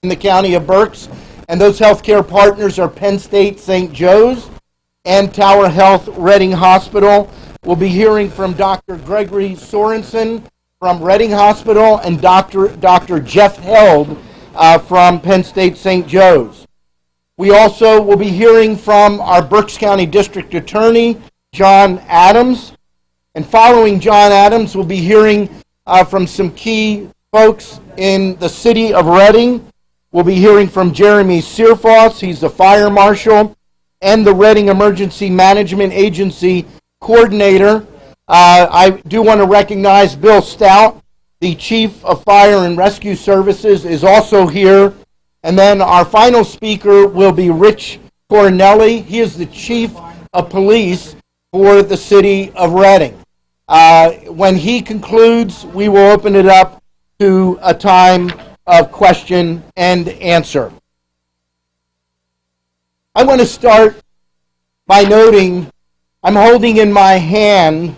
in the county of Berks, and those healthcare partners are Penn State St. Joe's and Tower Health Reading Hospital. We'll be hearing from Dr. Gregory Sorensen from Reading Hospital and Dr. Jeff Held from Penn State St. Joe's. We also will be hearing from our Berks County District Attorney, John Adams. And following John Adams, we'll be hearing from some key folks in the city of Reading. We'll be hearing from Jeremy Searfoss, he's the fire marshal and the Reading Emergency Management Agency coordinator. I do want to recognize Bill Stout, the Chief of Fire and Rescue Services, is also here. And then our final speaker will be Rich Cornelli. He is the Chief of Police for the city of Reading. When he concludes, we will open it up to a time of question and answer. I want to start by noting I'm holding in my hand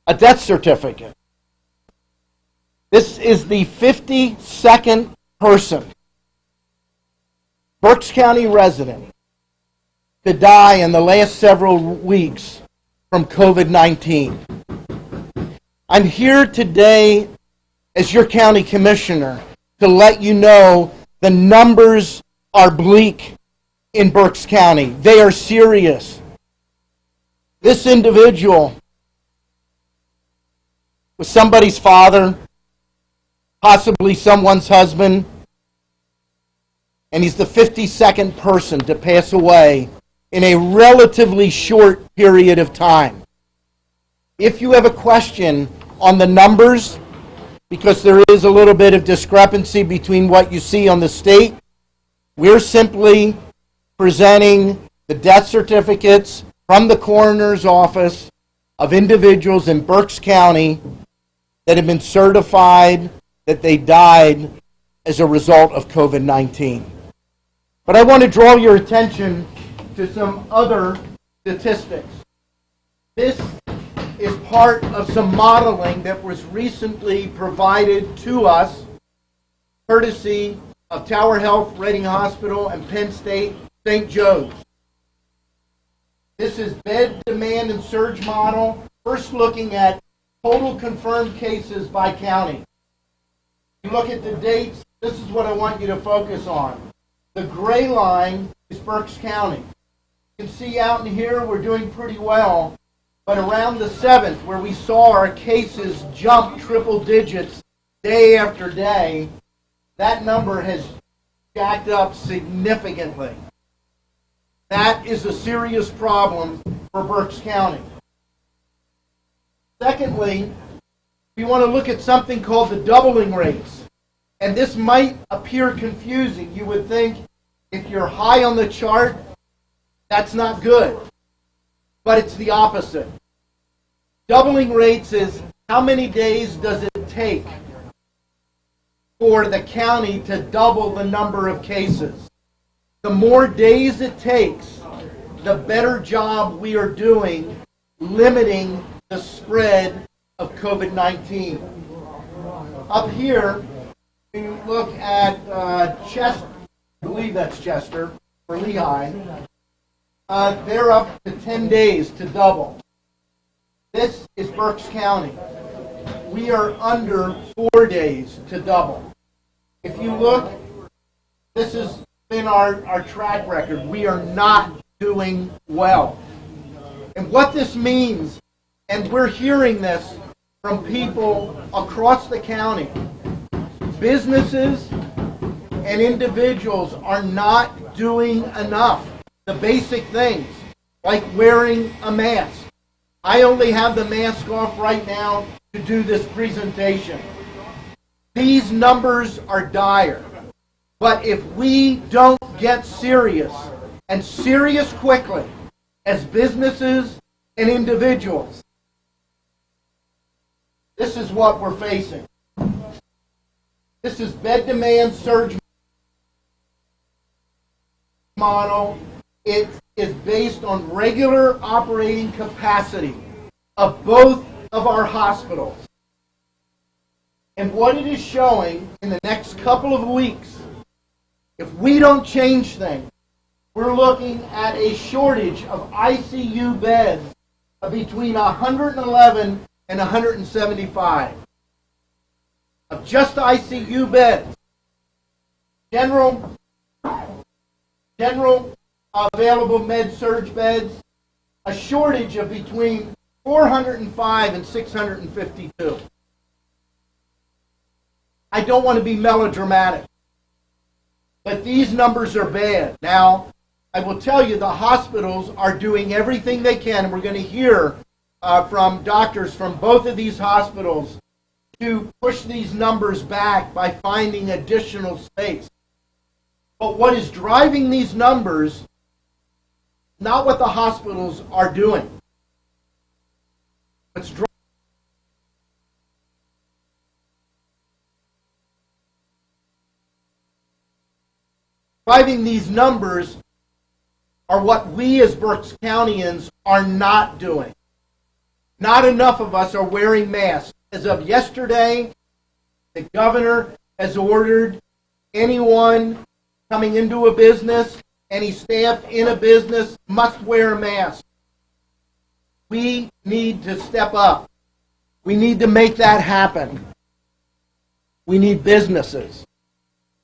a death certificate. This is the 52nd person, Berks County resident, to die in the last several weeks from COVID-19. I'm here today as your county commissioner to let you know the numbers are bleak in Berks County. They are serious. This individual was somebody's father, possibly someone's husband, and he's the 52nd person to pass away in a relatively short period of time. If you have a question on the numbers, because there is a little bit of discrepancy between what you see on the state, we're simply presenting the death certificates from the coroner's office of individuals in Berks County that have been certified that they died as a result of COVID-19. But I want to draw your attention to some other statistics. This is part of some modeling that was recently provided to us, courtesy of Tower Health, Reading Hospital, and Penn State St. Joe's. This is bed demand and surge model, first looking at total confirmed cases by county. You look at the dates, this is what I want you to focus on. The gray line is Berks County. You can see out in here we're doing pretty well, but around the 7th, where we saw our cases jump triple digits day after day, that number has jacked up significantly. That is a serious problem for Berks County. Secondly, we want to look at something called the doubling rates. And this might appear confusing. You would think if you're high on the chart, that's not good. But it's the opposite. Doubling rates is how many days does it take for the county to double the number of cases. The more days it takes, the better job we are doing limiting the spread of COVID-19. Up here, we look at Chester, I believe that's Chester, for Lehigh. They're up to 10 days to double. This is Berks County. We are under 4 days to double. If you look, this has been our track record. We are not doing well. And what this means, and we're hearing this from people across the county, businesses and individuals are not doing enough. The basic things, like wearing a mask. I only have the mask off right now to do this presentation. These numbers are dire. But if we don't get serious, and serious quickly, as businesses and individuals, this is what we're facing. This is bed demand surge model. It is based on regular operating capacity of both of our hospitals. And what it is showing in the next couple of weeks, if we don't change things, we're looking at a shortage of ICU beds of between 111 and 175. Of just ICU beds. General available med-surg beds, a shortage of between 405 and 652. I don't want to be melodramatic, but these numbers are bad. Now, I will tell you the hospitals are doing everything they can, and we're going to hear from doctors from both of these hospitals to push these numbers back by finding additional space. But what is driving these numbers, not what the hospitals are doing. What's driving these numbers are what we as Berks Countyans are not doing. Not enough of us are wearing masks. As of yesterday, the governor has ordered anyone coming into a business, any staff in a business, must wear a mask. We need to step up. We need to make that happen. We need businesses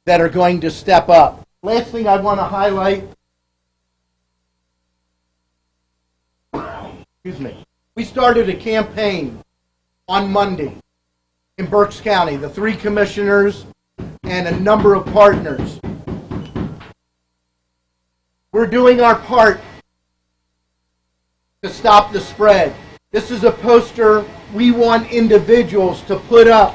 that are going to step up. Last thing I want to highlight, we started a campaign on Monday in Berks County, the 3 commissioners and a number of partners. We're doing our part to stop the spread. This is a poster we want individuals to put up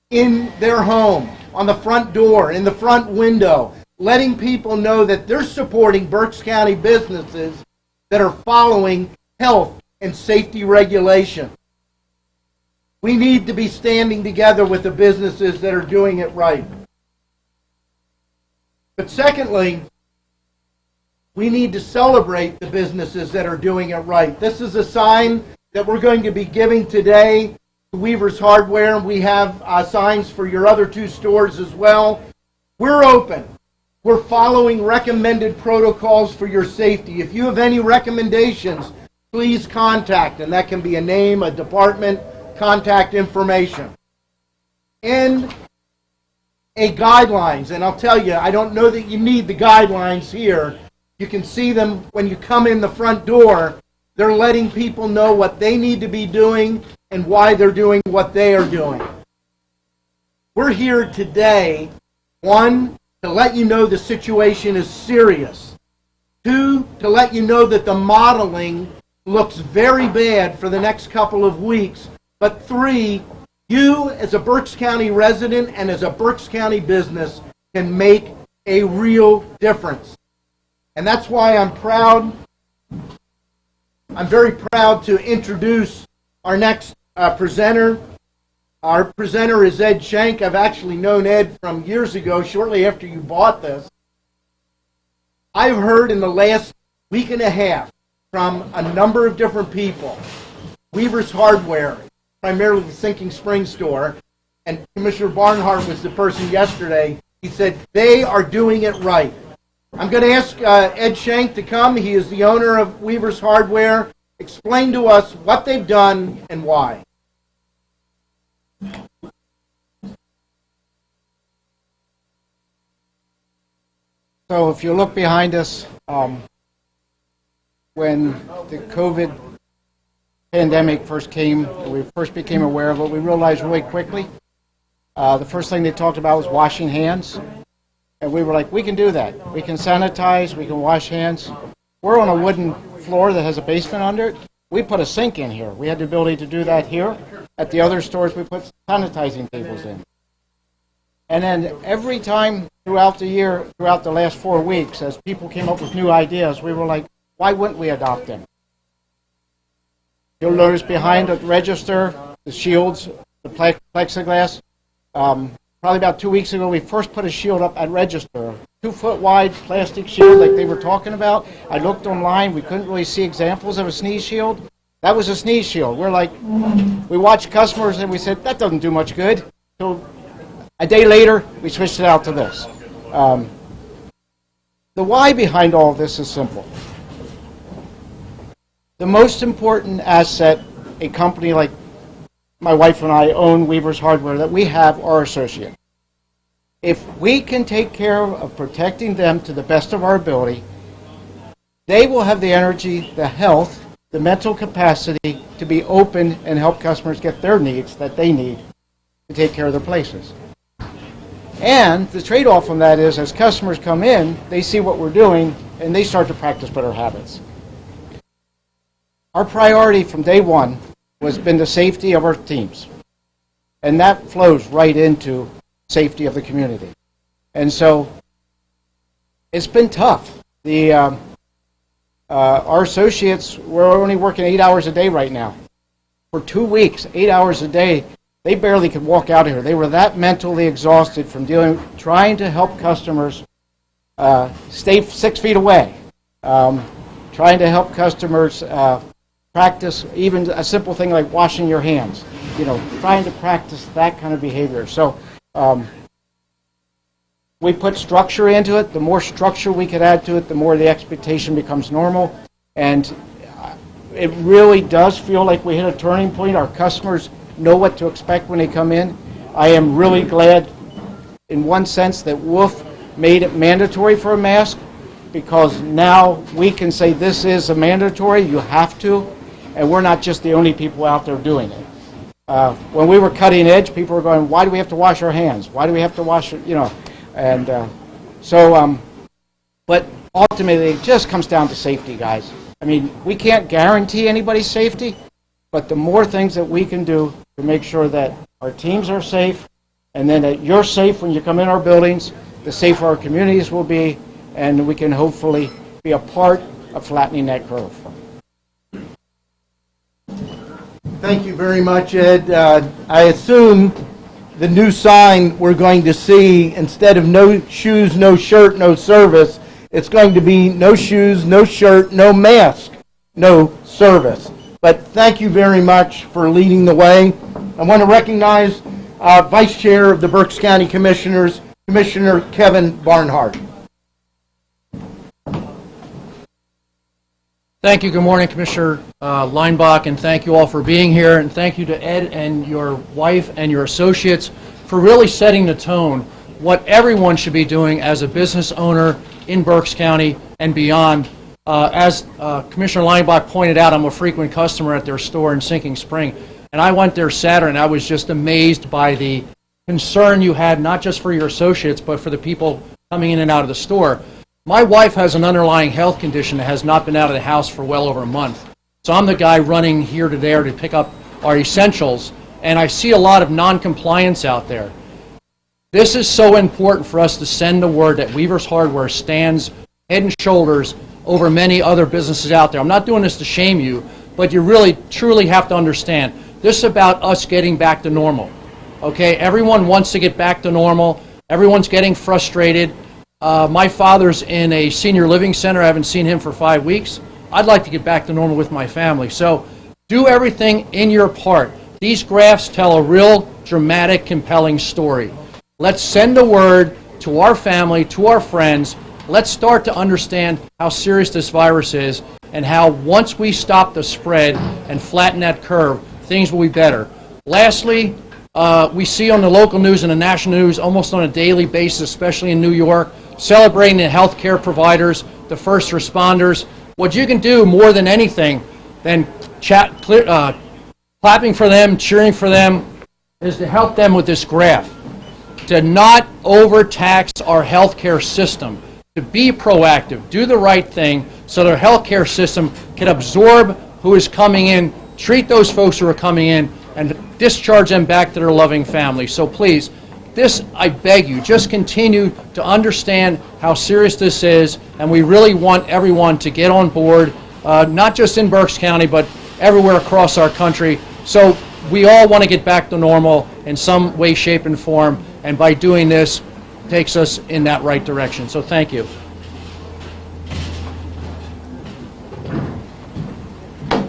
in their home, on the front door, in the front window, letting people know that they're supporting Berks County businesses that are following health and safety regulations. We need to be standing together with the businesses that are doing it right. But secondly, we need to celebrate the businesses that are doing it right. This is a sign that we're going to be giving today to Weaver's Hardware. We have signs for your other 2 stores as well. We're open. We're following recommended protocols for your safety. If you have any recommendations, please contact, and that can be a name, a department, contact information. And a guidelines, and I'll tell you, I don't know that you need the guidelines here. You can see them when you come in the front door. They're letting people know what they need to be doing and why they're doing what they are doing. We're here today, 1, to let you know the situation is serious. 2, to let you know that the modeling looks very bad for the next couple of weeks. But 3, you as a Berks County resident and as a Berks County business can make a real difference. And that's why I'm very proud to introduce our next presenter. Our presenter is Ed Schenk. I've actually known Ed from years ago, shortly after you bought this. I've heard in the last week and a half from a number of different people, Weaver's Hardware, primarily the Sinking Spring store, and Commissioner Barnhart was the person yesterday. He said they are doing it right. I'm going to ask Ed Schenk to come. He is the owner of Weaver's Hardware. Explain to us what they've done and why. So if you look behind us, when the COVID pandemic first came, we first became aware of it, we realized really quickly, the first thing they talked about was washing hands. And we were like, we can do that. We can sanitize, we can wash hands. We're on a wooden floor that has a basement under it. We put a sink in here. We had the ability to do that here. At the other stores, we put sanitizing tables in. And then every time throughout the year, throughout the last 4 weeks, as people came up with new ideas, we were like, why wouldn't we adopt them? You'll notice behind the register, the shields, the plexiglass. Probably about 2 weeks ago, we first put a shield up at register. 2-foot wide plastic shield like they were talking about. I looked online, we couldn't really see examples of a sneeze shield. That was a sneeze shield. We're like, we watched customers and we said, that doesn't do much good. So a day later, we switched it out to this. The why behind all of this is simple. The most important asset a company like my wife and I own, Weaver's Hardware, that we have are associates. If we can take care of protecting them to the best of our ability, they will have the energy, the health, the mental capacity to be open and help customers get their needs that they need to take care of their places. And the trade-off on that is, as customers come in, they see what we're doing, and they start to practice better habits. Our priority from day one has been the safety of our teams. And that flows right into safety of the community. And so it's been tough. Our associates, we're only working 8 hours a day right now. For 2 weeks, 8 hours a day, they barely could walk out of here. They were that mentally exhausted from trying to help customers stay 6 feet away, trying to help customers practice even a simple thing like washing your hands, trying to practice that kind of behavior. So we put structure into it. The more structure we could add to it, the more the expectation becomes normal. And it really does feel like we hit a turning point. Our customers know what to expect when they come in. I am really glad, in one sense, that Wolf made it mandatory for a mask, because now we can say this is a mandatory, you have to, and we're not just the only people out there doing it. When we were cutting edge, people were going, why do we have to wash our hands? Why do we have to wash, and but ultimately it just comes down to safety, guys. I mean, we can't guarantee anybody's safety, but the more things that we can do to make sure that our teams are safe, and then that you're safe when you come in our buildings, the safer our communities will be, and we can hopefully be a part of flattening that curve. Thank you very much, Ed. I assume the new sign we're going to see, instead of no shoes, no shirt, no service, it's going to be no shoes, no shirt, no mask, no service. But thank you very much for leading the way. I want to recognize Vice Chair of the Berks County Commissioners, Commissioner Kevin Barnhart. Thank you. Good morning, Commissioner Leinbach, and thank you all for being here. And thank you to Ed and your wife and your associates for really setting the tone, what everyone should be doing as a business owner in Berks County and beyond. As Commissioner Leinbach pointed out, I'm a frequent customer at their store in Sinking Spring, and I went there Saturday, and I was just amazed by the concern you had, not just for your associates, but for the people coming in and out of the store. My wife has an underlying health condition that has not been out of the house for well over a month. So I'm the guy running here to there to pick up our essentials, and I see a lot of non-compliance out there. This is so important for us to send the word that Weaver's Hardware stands head and shoulders over many other businesses out there. I'm not doing this to shame you, but you really, truly have to understand, this is about us getting back to normal. Okay, everyone wants to get back to normal. Everyone's getting frustrated. My father's in a senior living center. I haven't seen him for 5 weeks. I'd like to get back to normal with my family. So do everything in your part. These graphs tell a real dramatic, compelling story. Let's send the word to our family, to our friends. Let's start to understand how serious this virus is, and how once we stop the spread and flatten that curve, things will be better. Lastly, we see on the local news and the national news almost on a daily basis, especially in New York, celebrating the healthcare providers, the first responders. What you can do more than anything than clapping for them, cheering for them, is to help them with this graph. To not overtax our healthcare system, to be proactive, do the right thing so their healthcare system can absorb who is coming in, treat those folks who are coming in, and discharge them back to their loving families. So please, this, I beg you, just continue to understand how serious this is, and we really want everyone to get on board, not just in Berks County, but everywhere across our country. So we all want to get back to normal in some way, shape, and form, and by doing this, takes us in that right direction. So thank you.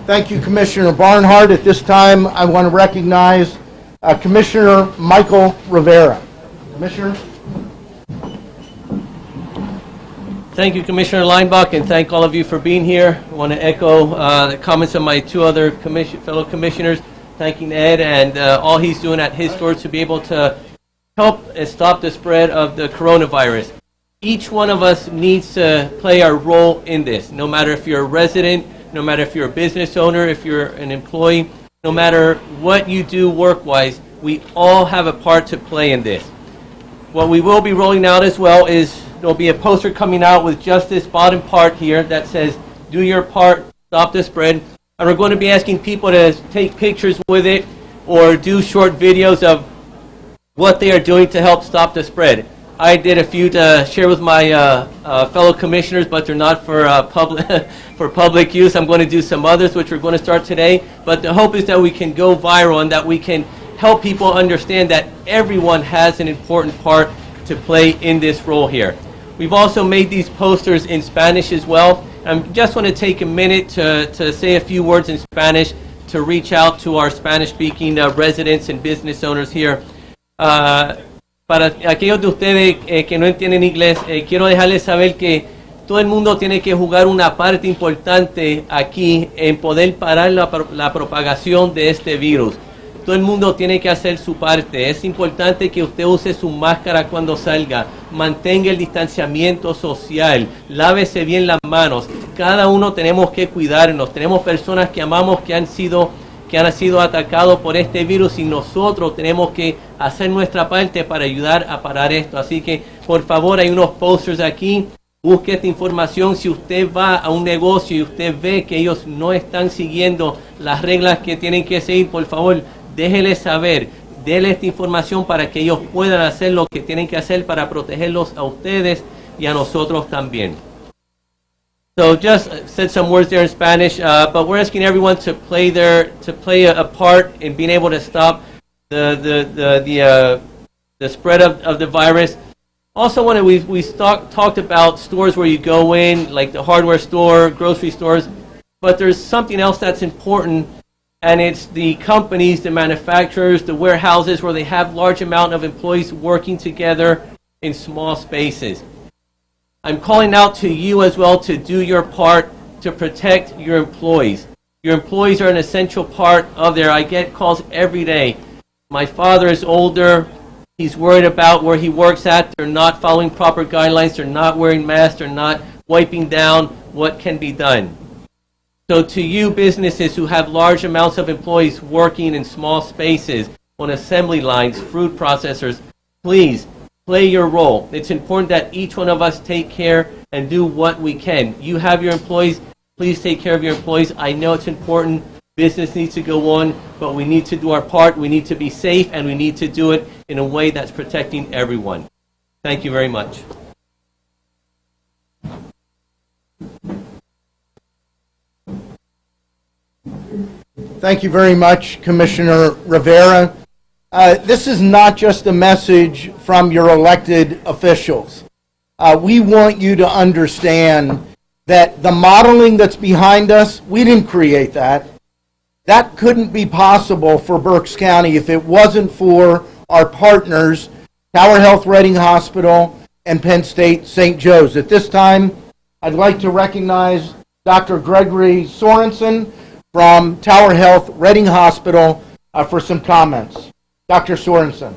Thank you, Commissioner Barnhart. At this time, I want to recognize Commissioner Michael Rivera. Commissioner? Thank you, Commissioner Leinbach, and thank all of you for being here. I want to echo the comments of my two other fellow commissioners, thanking Ed and all he's doing at his store to be able to help and stop the spread of the coronavirus. Each one of us needs to play our role in this, no matter if you're a resident, no matter if you're a business owner, if you're an employee, no matter what you do work-wise, we all have a part to play in this. What we will be rolling out as well is there'll be a poster coming out with just this bottom part here that says, do your part, stop the spread. And we're going to be asking people to take pictures with it or do short videos of what they are doing to help stop the spread. I did a few to share with my fellow commissioners, but they're not for public use. I'm going to do some others, which we're going to start today. But the hope is that we can go viral and that we can help people understand that everyone has an important part to play in this role here. We've also made these posters in Spanish as well. I just want to take a minute to say a few words in Spanish to reach out to our Spanish-speaking residents and business owners here. Para aquellos de ustedes que no entienden inglés, quiero dejarles saber que todo el mundo tiene que jugar una parte importante aquí en poder parar la propagación de este virus. Todo el mundo tiene que hacer su parte. Es importante que usted use su máscara cuando salga, mantenga el distanciamiento social, lávese bien las manos. Cada uno tenemos que cuidarnos. Tenemos personas que amamos que han sido atacados por este virus y nosotros tenemos que hacer nuestra parte para ayudar a parar esto. Así que, por favor, hay unos posters aquí. Busque esta información. Si usted va a un negocio y usted ve que ellos no están siguiendo las reglas que tienen que seguir, por favor, déjele saber, déle esta información para que ellos puedan hacer lo que tienen que hacer para protegerlos a ustedes y a nosotros también. So just said some words there in Spanish, but we're asking everyone to play a part in being able to stop the spread of the virus. Also, we talked about stores where you go in, like the hardware store, grocery stores, but there's something else that's important, and it's the companies, the manufacturers, the warehouses where they have large amount of employees working together in small spaces. I'm calling out to you as well to do your part to protect your employees. Your employees are an essential part of there. I get calls every day. My father is older. He's worried about where he works at. They're not following proper guidelines. They're not wearing masks. They're not wiping down. What can be done? So to you businesses who have large amounts of employees working in small spaces, on assembly lines, fruit processors, please play your role. It's important that each one of us take care and do what we can. You have your employees. Please take care of your employees. I know it's important. Business needs to go on, but we need to do our part. We need to be safe, and we need to do it in a way that's protecting everyone. Thank you very much. Thank you very much, Commissioner Rivera. This is not just a message from your elected officials. We want you to understand that the modeling that's behind us, we didn't create that. That couldn't be possible for Berks County if it wasn't for our partners, Tower Health Reading Hospital and Penn State St. Joe's. At this time, I'd like to recognize Dr. Gregory Sorensen from Tower Health Reading Hospital for some comments. Dr. Sorensen.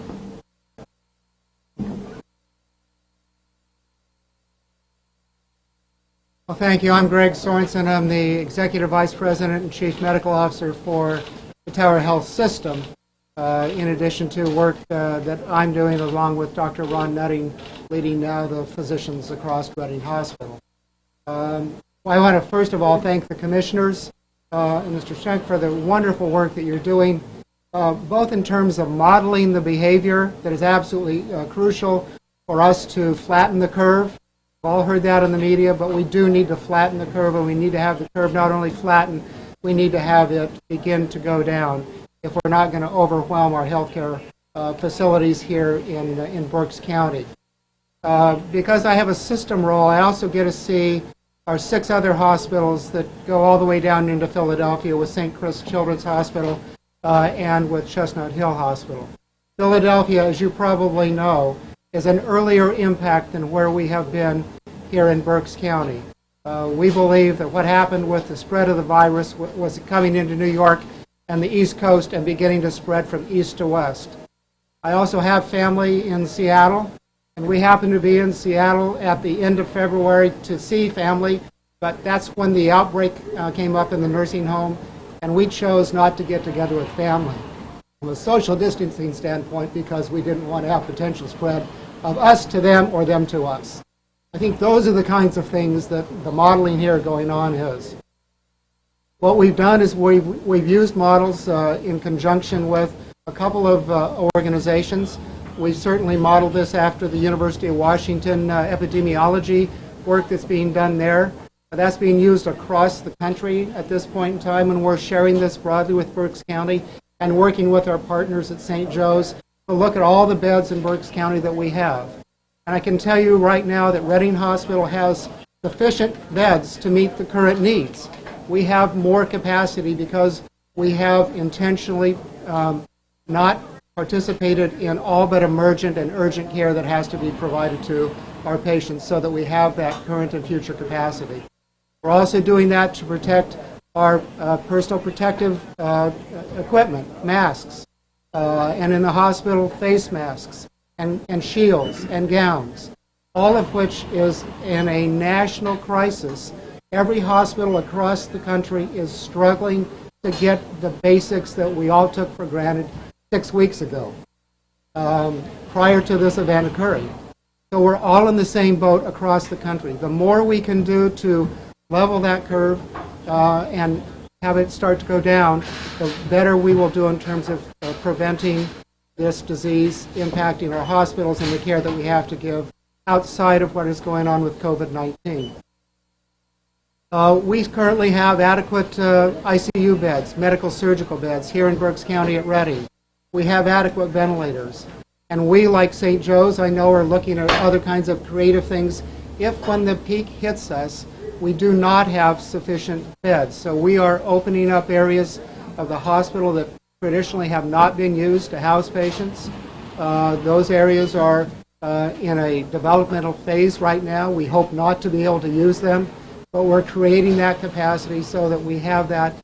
Well, thank you. I'm Greg Sorensen. I'm the Executive Vice President and Chief Medical Officer for the Tower Health System, in addition to work that I'm doing along with Dr. Ron Nutting, leading now the physicians across Reading Hospital. I want to first of all thank the commissioners and Mr. Schenk for the wonderful work that you're doing, both in terms of modeling the behavior that is absolutely crucial for us to flatten the curve. We've all heard that in the media, but we do need to flatten the curve, and we need to have the curve not only flatten, we need to have it begin to go down if we're not going to overwhelm our healthcare facilities here in Berks County. Because I have a system role, I also get to see our 6 other hospitals that go all the way down into Philadelphia with St. Chris Children's Hospital, and with Chestnut Hill Hospital. Philadelphia, as you probably know, is an earlier impact than where we have been here in Berks County. We believe that what happened with the spread of the virus was coming into New York and the East Coast and beginning to spread from east to west. I also have family in Seattle, and we happened to be in Seattle at the end of February to see family, but that's when the outbreak came up in the nursing home, and we chose not to get together with family from a social distancing standpoint because we didn't want to have potential spread of us to them or them to us. I think those are the kinds of things that the modeling here going on is. What we've done is we've used models in conjunction with a couple of organizations. We certainly modeled this after the University of Washington epidemiology work that's being done there. That's being used across the country at this point in time, and we're sharing this broadly with Berks County and working with our partners at St. Joe's to look at all the beds in Berks County that we have. And I can tell you right now that Reading Hospital has sufficient beds to meet the current needs. We have more capacity because we have intentionally not participated in all but emergent and urgent care that has to be provided to our patients so that we have that current and future capacity. We're also doing that to protect our personal protective equipment, masks, and in the hospital, face masks, and shields and gowns, all of which is in a national crisis. Every hospital across the country is struggling to get the basics that we all took for granted 6 weeks ago, prior to this event occurring. So we're all in the same boat across the country. The more we can do to level that curve and have it start to go down, the better we will do in terms of preventing this disease impacting our hospitals and the care that we have to give outside of what is going on with COVID-19. We currently have adequate ICU beds, medical surgical beds here in Berks County at Reading. We have adequate ventilators. And we, like St. Joe's, I know, are looking at other kinds of creative things. If when the peak hits us, we do not have sufficient beds. So we are opening up areas of the hospital that traditionally have not been used to house patients. Those areas are in a developmental phase right now. We hope not to be able to use them, but we're creating that capacity so that we have that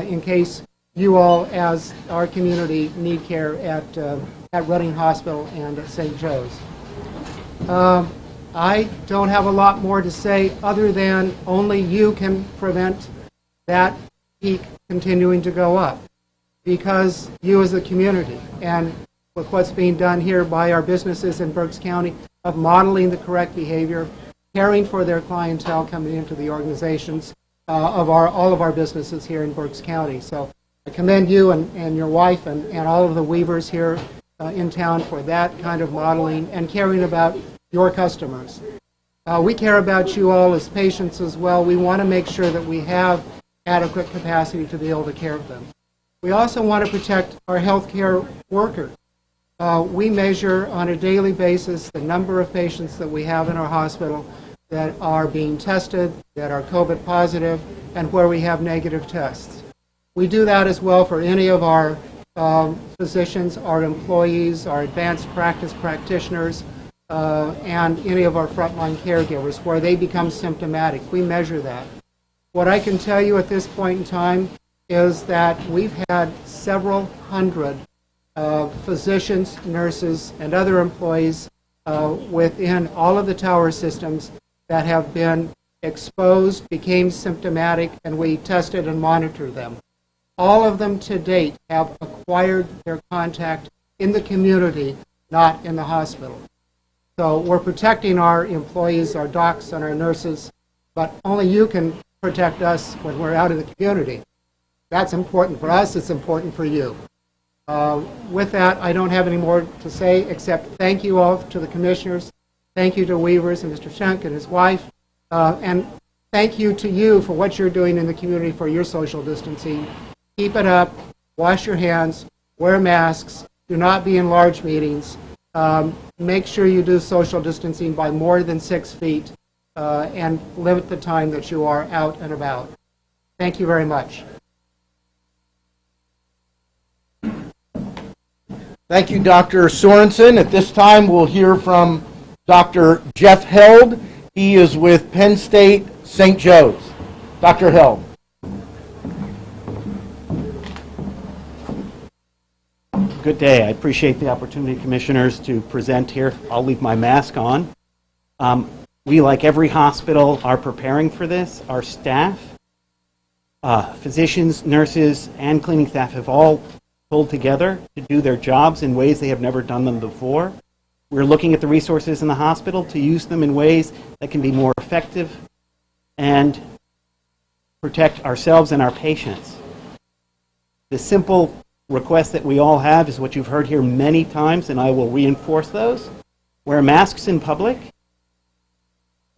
in case you all, as our community, need care at Reading Hospital and at St. Joe's. I don't have a lot more to say other than only you can prevent that peak continuing to go up, because you as a community, and with what's being done here by our businesses in Berks County of modeling the correct behavior, caring for their clientele coming into the organizations of all of our businesses here in Berks County. So I commend you and your wife and all of the Weavers here in town for that kind of modeling and caring about your customers. We care about you all as patients as well. We want to make sure that we have adequate capacity to be able to care for them. We also want to protect our healthcare workers. We measure on a daily basis the number of patients that we have in our hospital that are being tested, that are COVID positive, and where we have negative tests. We do that as well for any of our physicians, our employees, our advanced practice practitioners, and any of our frontline caregivers where they become symptomatic. We measure that. What I can tell you at this point in time is that we've had several hundred physicians, nurses, and other employees within all of the tower systems that have been exposed, became symptomatic, and we tested and monitored them. All of them to date have acquired their contact in the community, not in the hospital. So we're protecting our employees, our docs, and our nurses, but only you can protect us when we're out in the community. That's important for us. It's important for you. With that, I don't have any more to say except thank you all to the commissioners. Thank you to Weavers and Mr. Shunk and his wife. And thank you to you for what you're doing in the community for your social distancing. Keep it up. Wash your hands. Wear masks. Do not be in large meetings. Make sure you do social distancing by more than 6 feet and limit the time that you are out and about. Thank you very much. Thank you, Dr. Sorensen. At this time, we'll hear from Dr. Jeff Held. He is with Penn State St. Joe's. Dr. Held. Good day. I appreciate the opportunity, Commissioners, to present here. I'll leave my mask on. We, like every hospital, are preparing for this. Our staff, physicians, nurses, and cleaning staff have all pulled together to do their jobs in ways they have never done them before. We're looking at the resources in the hospital to use them in ways that can be more effective and protect ourselves and our patients. The simple request that we all have is what you've heard here many times, and I will reinforce those. Wear masks in public.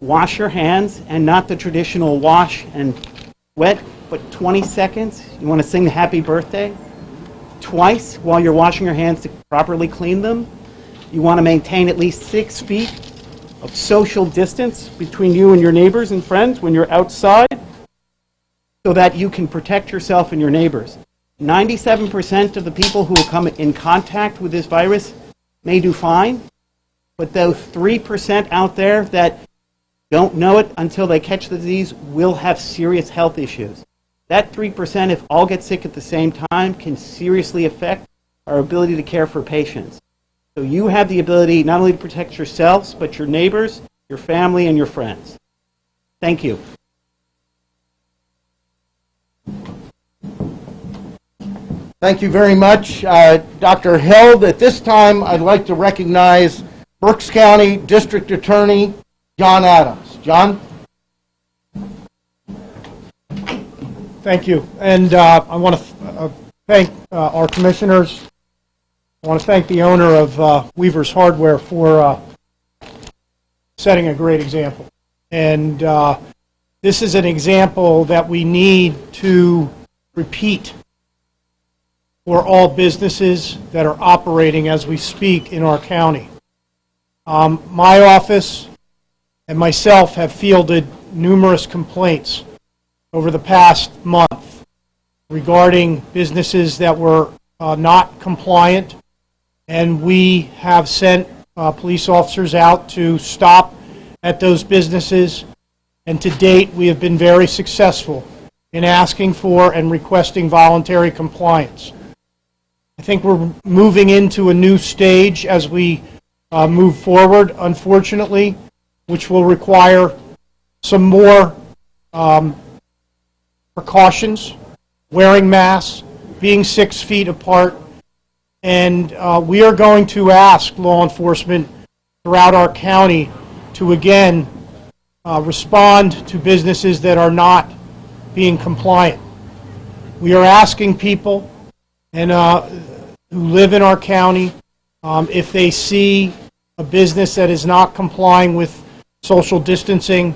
Wash your hands, and not the traditional wash and wet, but 20 seconds. You want to sing happy birthday twice while you're washing your hands to properly clean them. You want to maintain at least 6 feet of social distance between you and your neighbors and friends when you're outside so that you can protect yourself and your neighbors. 97% of the people who will come in contact with this virus may do fine, but those 3% out there that don't know it until they catch the disease will have serious health issues. That 3%, if all get sick at the same time, can seriously affect our ability to care for patients. So you have the ability not only to protect yourselves, but your neighbors, your family, and your friends. Thank you. Thank you very much, Dr. Held. At this time, I'd like to recognize Berks County District Attorney John Adams. John? Thank you. And I want to thank our commissioners. I want to thank the owner of Weaver's Hardware for setting a great example. And this is an example that we need to repeat for all businesses that are operating as we speak in our county. My office and myself have fielded numerous complaints over the past month regarding businesses that were not compliant, and we have sent police officers out to stop at those businesses, and to date we have been very successful in asking for and requesting voluntary compliance. I think we're moving into a new stage as we move forward, unfortunately, which will require some more precautions, wearing masks, being 6 feet apart, and we are going to ask law enforcement throughout our county to again respond to businesses that are not being compliant. We are asking people and who live in our county, if they see a business that is not complying with social distancing,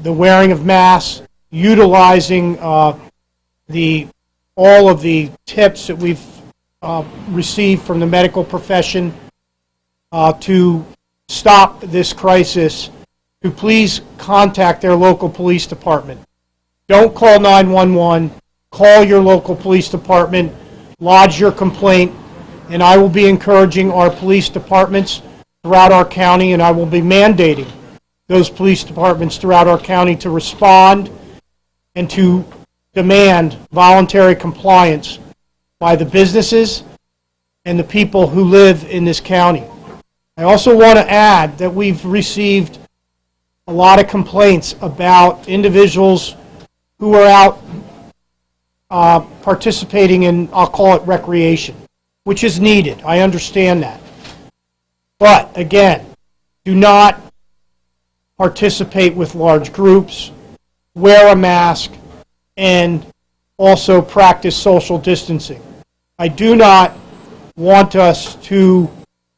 the wearing of masks, utilizing all of the tips that we've received from the medical profession to stop this crisis, to please contact their local police department. Don't call 911. Call your local police department. Lodge your complaint, and I will be encouraging our police departments throughout our county, and I will be mandating those police departments throughout our county to respond and to demand voluntary compliance by the businesses and the people who live in this county. I also want to add that we've received a lot of complaints about individuals who are out participating in, I'll call it recreation, which is needed. I understand that. But again, do not participate with large groups, wear a mask, and also practice social distancing. I do not want us to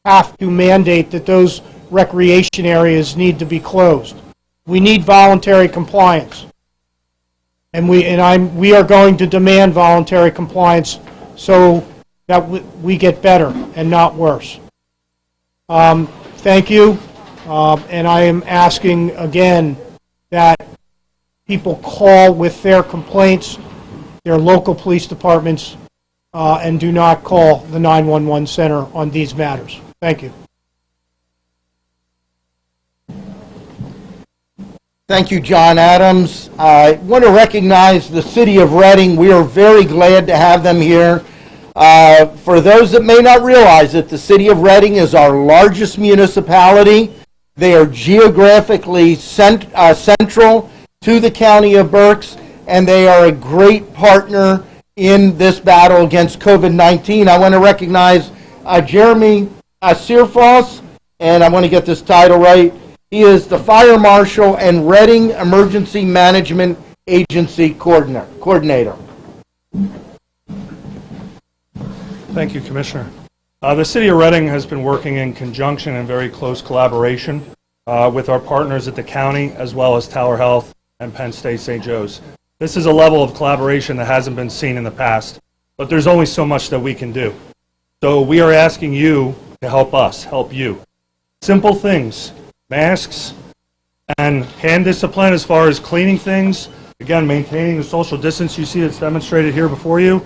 have to mandate that those recreation areas need to be closed. We need voluntary compliance. And we are going to demand voluntary compliance so that we get better and not worse. Thank you, and I am asking again that people call with their complaints, their local police departments, and do not call the 911 center on these matters. Thank you. Thank you, John Adams. I want to recognize the City of Reading. We are very glad to have them here. For those that may not realize it, the City of Reading is our largest municipality. They are geographically central to the County of Berks, and they are a great partner in this battle against COVID-19. I want to recognize Jeremy Searfoss, and I want to get this title right. He is the Fire Marshal and Reading Emergency Management Agency Coordinator. Thank you, Commissioner. The City of Reading has been working in conjunction and very close collaboration with our partners at the county, as well as Tower Health and Penn State St. Joe's. This is a level of collaboration that hasn't been seen in the past, but there's only so much that we can do. So we are asking you to help us, help you. Simple things, masks and hand discipline as far as cleaning things. Again, maintaining the social distance you see that's demonstrated here before you.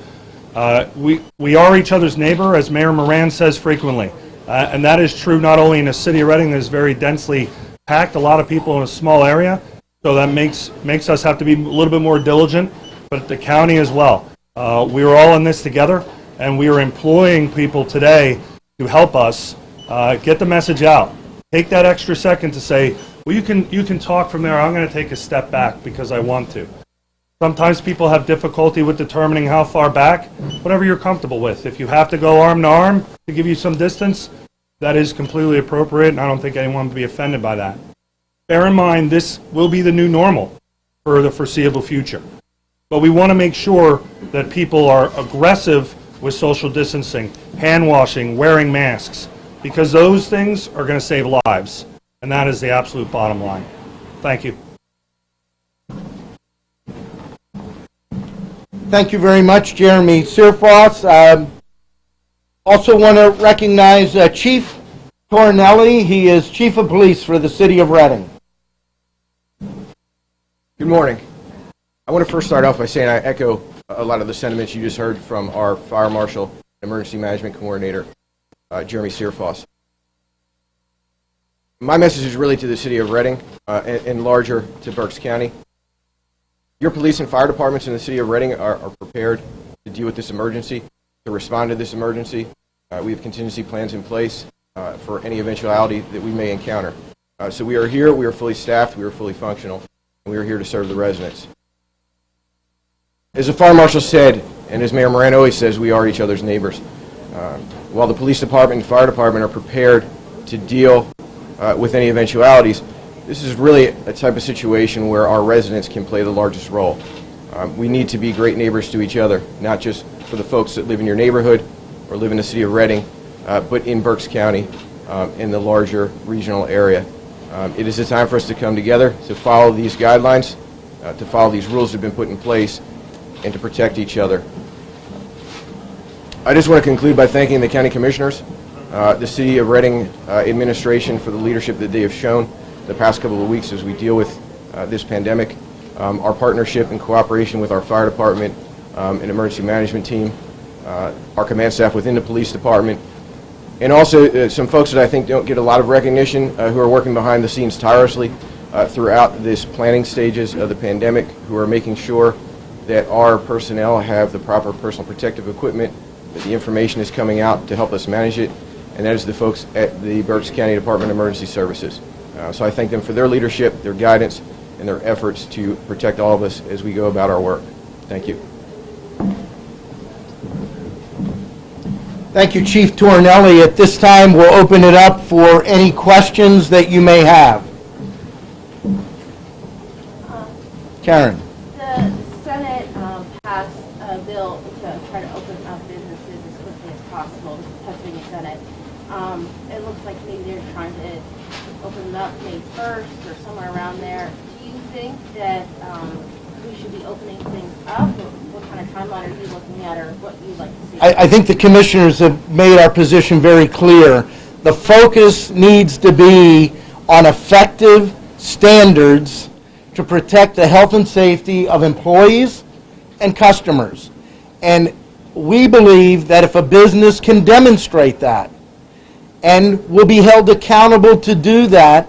We are each other's neighbor, as Mayor Moran says frequently. And that is true not only in the City of Reading that is very densely packed, a lot of people in a small area, so that makes us have to be a little bit more diligent, but the county as well. We are all in this together, and we are employing people today to help us get the message out. Take that extra second to say, well, you can talk from there. I'm going to take a step back because I want to. Sometimes people have difficulty with determining how far back, whatever you're comfortable with. If you have to go arm to arm to give you some distance, that is completely appropriate, and I don't think anyone would be offended by that. Bear in mind, this will be the new normal for the foreseeable future. But we want to make sure that people are aggressive with social distancing, hand washing, wearing masks, because those things are going to save lives, and that is the absolute bottom line. Thank you. Thank you very much, Jeremy Searfoss. Also want to recognize Chief Tornelli. He is Chief of Police for the City of Reading. Good morning. I want to first start off by saying I echo a lot of the sentiments you just heard from our Fire Marshal, Emergency Management Coordinator, Jeremy Searfoss. My message is really to the City of Reading and larger to Berks County. Your police and fire departments in the City of Reading are prepared to deal with this emergency, to respond to this emergency. We have contingency plans in place for any eventuality that we may encounter. So we are here, we are fully staffed, we are fully functional, and we are here to serve the residents. As the Fire Marshal said, and as Mayor Moran always says, we are each other's neighbors. While the police department and fire department are prepared to deal with any eventualities, this is really a type of situation where our residents can play the largest role. We need to be great neighbors to each other, not just for the folks that live in your neighborhood or live in the City of Reading, but in Berks County, in the larger regional area. It is a time for us to come together, to follow these guidelines, to follow these rules that have been put in place, and to protect each other. I just want to conclude by thanking the County Commissioners, the City of Reading administration for the leadership that they have shown the past couple of weeks as we deal with this pandemic, our partnership and cooperation with our fire department and emergency management team, our command staff within the police department, and also some folks that I think don't get a lot of recognition who are working behind the scenes tirelessly throughout this planning stages of the pandemic, who are making sure that our personnel have the proper personal protective equipment, that the information is coming out to help us manage it, and that is the folks at the Berks County Department of Emergency Services. So I thank them for their leadership, their guidance, and their efforts to protect all of us as we go about our work. Thank you. Thank you, Chief Tornelli. At this time, we'll open it up for any questions that you may have. Karen. The Senate passed a bill to try to open up businesses as quickly as possible, the Pennsylvania Senate. It looks like maybe they're trying to open them up May 1st or somewhere around there. Do you think that we should be opening things up? Or what kind of timeline are you looking at, or what you'd like to see? I think the commissioners have made our position very clear. The focus needs to be on effective standards to protect the health and safety of employees and customers. And we believe that if a business can demonstrate that and will be held accountable to do that,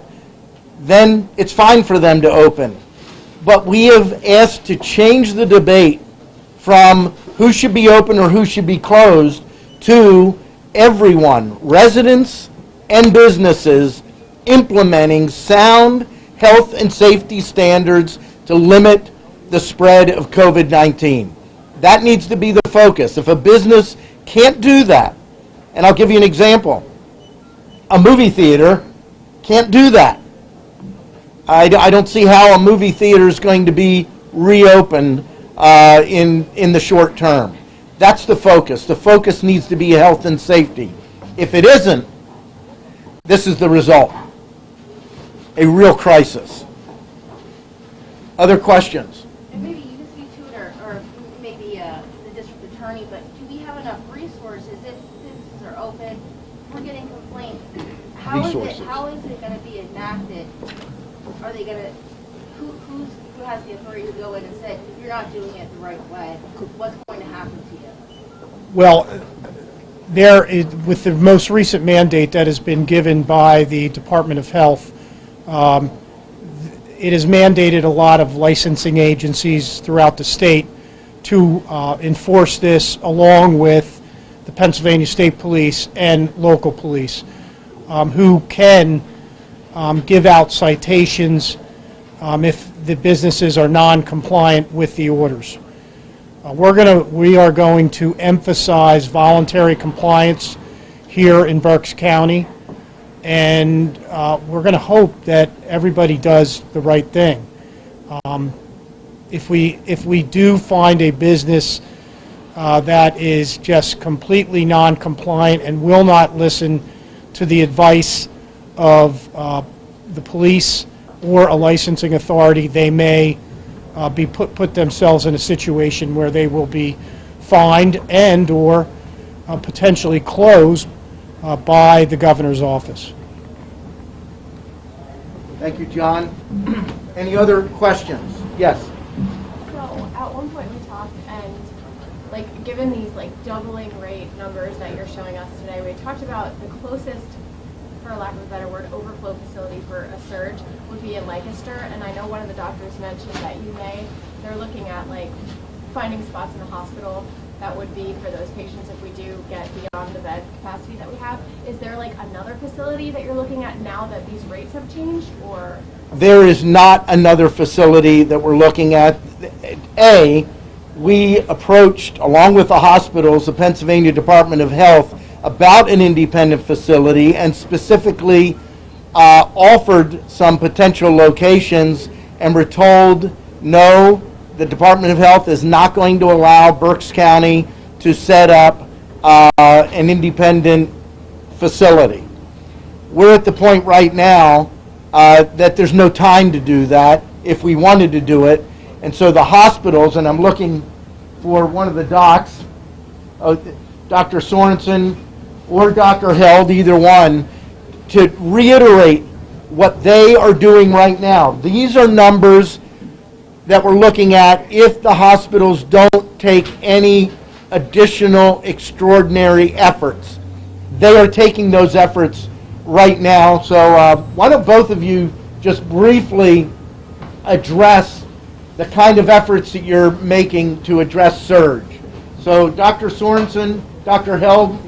then it's fine for them to open. But we have asked to change the debate from who should be open or who should be closed to everyone, residents and businesses, implementing sound health and safety standards to limit the spread of COVID-19. That needs to be the focus. If a business can't do that, and I'll give you an example, a movie theater can't do that. I don't see how a movie theater is going to be reopened in the short term. That's the focus. The focus needs to be health and safety. If it isn't, this is the result. A real crisis. Other questions? And maybe you can speak to it, or maybe the district attorney, but do we have enough resources if businesses are open, we're getting complaints? How is it going to be enacted? Are they going to, who has the authority to go in and say, you're not doing it the right way? What's going to happen to you? Well, with the most recent mandate that has been given by the Department of Health, it has mandated a lot of licensing agencies throughout the state to enforce this, along with the Pennsylvania State Police and local police, who can give out citations if the businesses are non-compliant with the orders. We are going to emphasize voluntary compliance here in Berks County, and we're going to hope that everybody does the right thing. If we do find a business that is just completely non-compliant and will not listen to the advice of the police or a licensing authority, they may be put themselves in a situation where they will be fined and or potentially closed by the governor's office. Thank you, John. Any other questions? Yes. So at one point we talked, and given these doubling rate numbers that you're showing us today, we talked about the closest, for lack of a better word, overflow facility for a surge would be in Lancaster, and I know one of the doctors mentioned that they're looking at finding spots in the hospital that would be for those patients if we do get beyond the bed capacity that we have. Is there another facility that you're looking at now that these rates have changed, or? There is not another facility that we're looking at. We approached, along with the hospitals, the Pennsylvania Department of Health about an independent facility, and specifically offered some potential locations, and were told, no, the Department of Health is not going to allow Berks County to set up an independent facility. We're at the point right now that there's no time to do that if we wanted to do it, and so the hospitals, and I'm looking for one of the docs, Dr. Sorensen or Dr. Held, either one, to reiterate what they are doing right now. These are numbers that we're looking at if the hospitals don't take any additional extraordinary efforts. They are taking those efforts right now. So why don't both of you just briefly address the kind of efforts that you're making to address surge. So Dr. Sorensen, Dr. Held.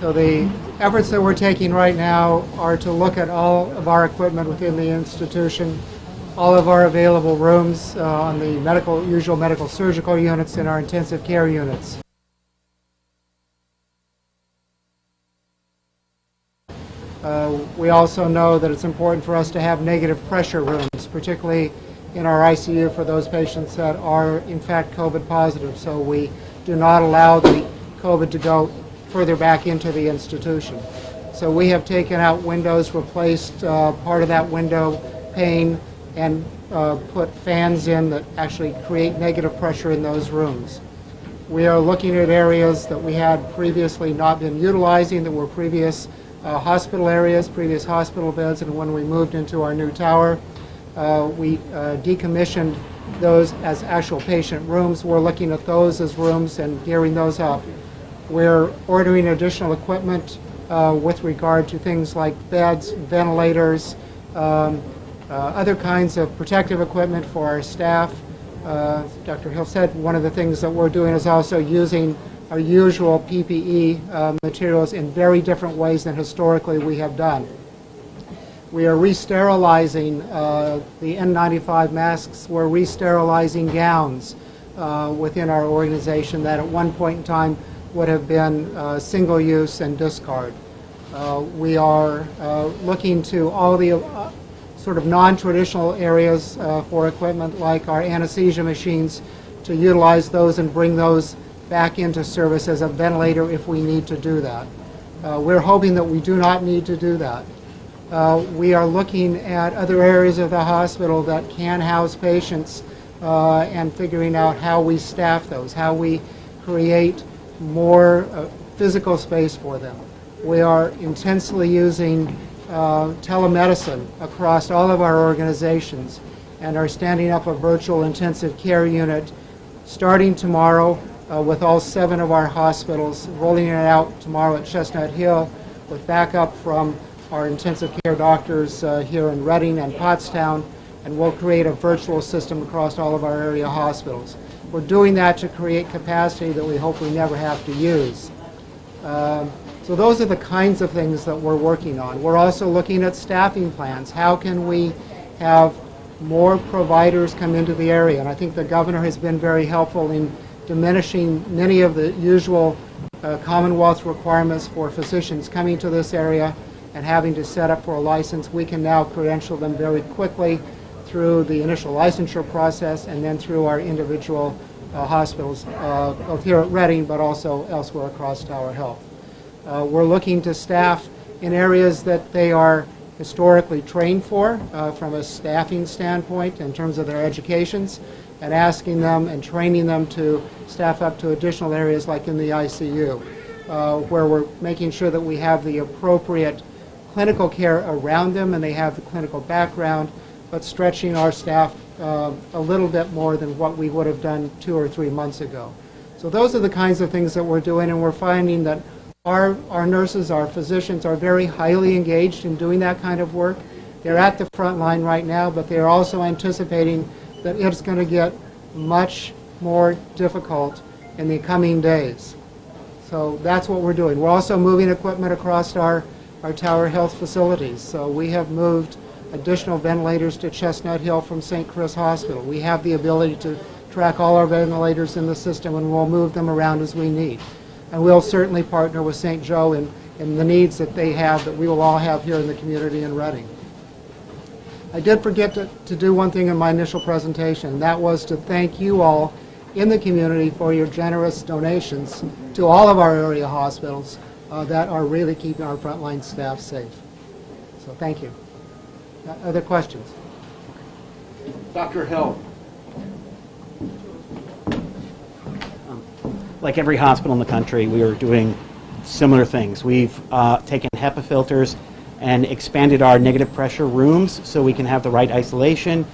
So the efforts that we're taking right now are to look at all of our equipment within the institution, all of our available rooms on the usual medical surgical units and our intensive care units. We also know that it's important for us to have negative pressure rooms, particularly in our ICU for those patients that are in fact COVID positive. So we do not allow the COVID to go further back into the institution. So we have taken out windows, replaced part of that window pane, and put fans in that actually create negative pressure in those rooms. We are looking at areas that we had previously not been utilizing, that were previous hospital areas, previous hospital beds, and when we moved into our new tower, We decommissioned those as actual patient rooms. We're looking at those as rooms and gearing those up. We're ordering additional equipment with regard to things like beds, ventilators, other kinds of protective equipment for our staff. Dr. Hill said one of the things that we're doing is also using our usual PPE materials in very different ways than historically we have done. We are re-sterilizing the N95 masks. We're re-sterilizing gowns within our organization that at one point in time would have been single use and discard. We are looking to all the sort of non-traditional areas for equipment like our anesthesia machines to utilize those and bring those back into service as a ventilator if we need to do that. We're hoping that we do not need to do that. We are looking at other areas of the hospital that can house patients and figuring out how we staff those, how we create more physical space for them. We are intensely using telemedicine across all of our organizations and are standing up a virtual intensive care unit starting tomorrow with all 7 of our hospitals, rolling it out tomorrow at Chestnut Hill with backup from our intensive care doctors here in Reading and Pottstown, and we'll create a virtual system across all of our area hospitals. We're doing that to create capacity that we hope we never have to use. So those are the kinds of things that we're working on. We're also looking at staffing plans. How can we have more providers come into the area? And I think the governor has been very helpful in diminishing many of the usual Commonwealth requirements for physicians coming to this area and having to set up for a license. We can now credential them very quickly through the initial licensure process and then through our individual hospitals, both here at Reading but also elsewhere across Tower Health. We're looking to staff in areas that they are historically trained for from a staffing standpoint in terms of their educations, and asking them and training them to staff up to additional areas like in the ICU, where we're making sure that we have the appropriate clinical care around them and they have the clinical background, but stretching our staff a little bit more than what we would have done 2 or 3 months ago. So those are the kinds of things that we're doing, and we're finding that our nurses, our physicians are very highly engaged in doing that kind of work. They're at the front line right now, but they're also anticipating that it's going to get much more difficult in the coming days. So that's what we're doing. We're also moving equipment across our Tower Health facilities. So we have moved additional ventilators to Chestnut Hill from St. Chris Hospital. We have the ability to track all our ventilators in the system, and we'll move them around as we need. And we'll certainly partner with St. Joe in the needs that they have, that we will all have here in the community in Reading. I did forget to do one thing in my initial presentation, and that was to thank you all in the community for your generous donations to all of our area hospitals that are really keeping our frontline staff safe. So thank you. Other questions? Dr. Hill. Like every hospital in the country, we are doing similar things. We've taken HEPA filters and expanded our negative pressure rooms so we can have the right isolation.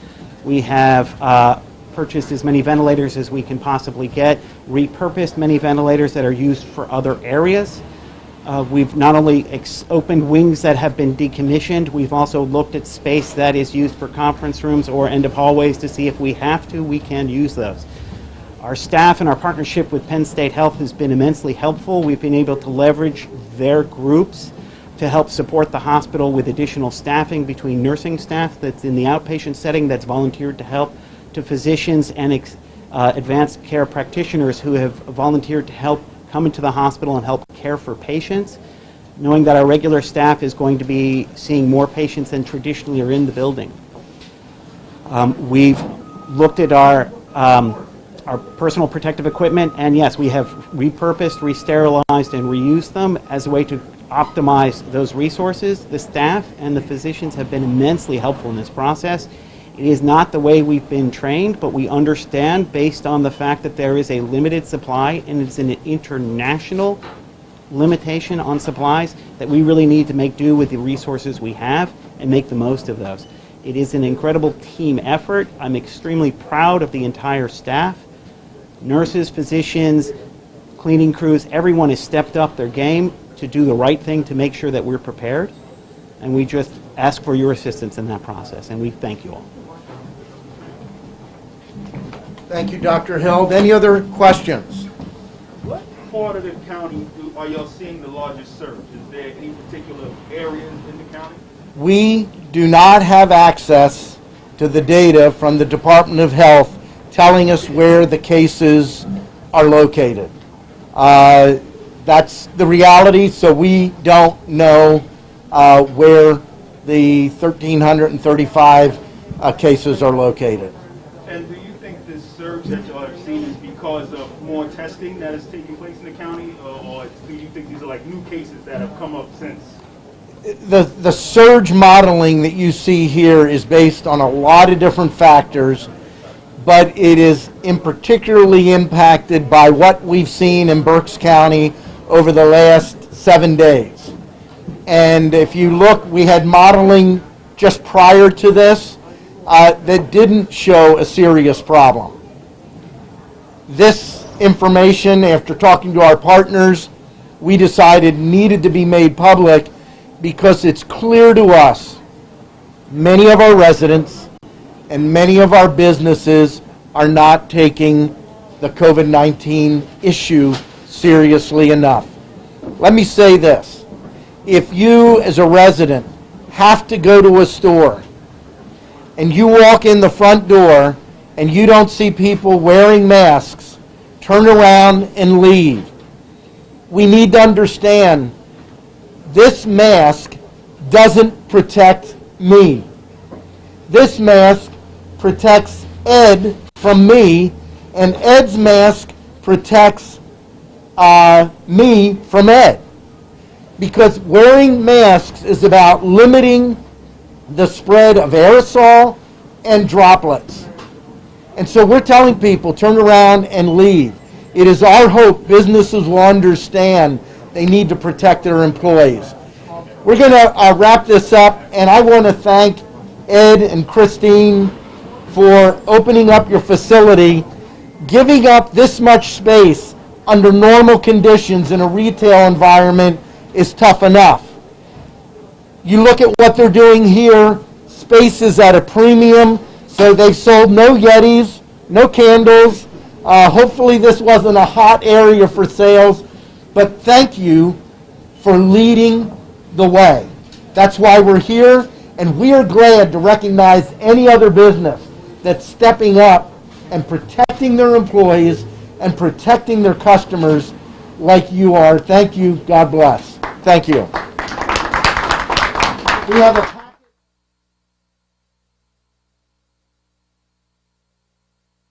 We have purchased as many ventilators as we can possibly get, repurposed many ventilators that are used for other areas. We've not only opened wings that have been decommissioned, we've also looked at space that is used for conference rooms or end of hallways to see if we have to, we can use those. Our staff and our partnership with Penn State Health has been immensely helpful. We've been able to leverage their groups to help support the hospital with additional staffing between nursing staff that's in the outpatient setting that's volunteered to help, to physicians and advanced care practitioners who have volunteered to help come into the hospital and help care for patients, knowing that our regular staff is going to be seeing more patients than traditionally are in the building. We've looked at our personal protective equipment, and yes, we have repurposed, re-sterilized, and reused them as a way to optimize those resources. The staff and the physicians have been immensely helpful in this process. It is not the way we've been trained, but we understand, based on the fact that there is a limited supply and it's an international limitation on supplies, that we really need to make do with the resources we have and make the most of those. It is an incredible team effort. I'm extremely proud of the entire staff. Nurses, physicians, cleaning crews, everyone has stepped up their game to do the right thing to make sure that we're prepared. And we just ask for your assistance in that process, and we thank you all. Thank you, Dr. Held. Any other questions? What part of the county are y'all seeing the largest surge? Is there any particular areas in the county? We do not have access to the data from the Department of Health telling us where the cases are located. That's the reality, so we don't know where the 1,335 cases are located. And do you think this surge that y'all have seen is because of more testing that is taking place in the county, or do you think these are like new cases that have come up since? The surge modeling that you see here is based on a lot of different factors, but it is in particularly impacted by what we've seen in Berks County over the last 7 days. And if you look, we had modeling just prior to this that didn't show a serious problem. This information, after talking to our partners, we decided needed to be made public because it's clear to us many of our residents and many of our businesses are not taking the COVID-19 issue seriously enough. Let me say this. If you, as a resident, have to go to a store and you walk in the front door and you don't see people wearing masks, turn around and leave. We need to understand this mask doesn't protect me. This mask protects Ed from me, and Ed's mask protects me from Ed. Because wearing masks is about limiting the spread of aerosol and droplets. And so we're telling people, turn around and leave. It is our hope businesses will understand they need to protect their employees. We're going to wrap this up, and I want to thank Ed and Christine for opening up your facility. Giving up this much space under normal conditions in a retail environment is tough enough. You look at what they're doing here, space is at a premium, so they've sold no Yetis, no candles. Hopefully this wasn't a hot area for sales, but thank you for leading the way. That's why we're here, and we are glad to recognize any other business that's stepping up and protecting their employees and protecting their customers like you are. Thank you. God bless. Thank you. We have a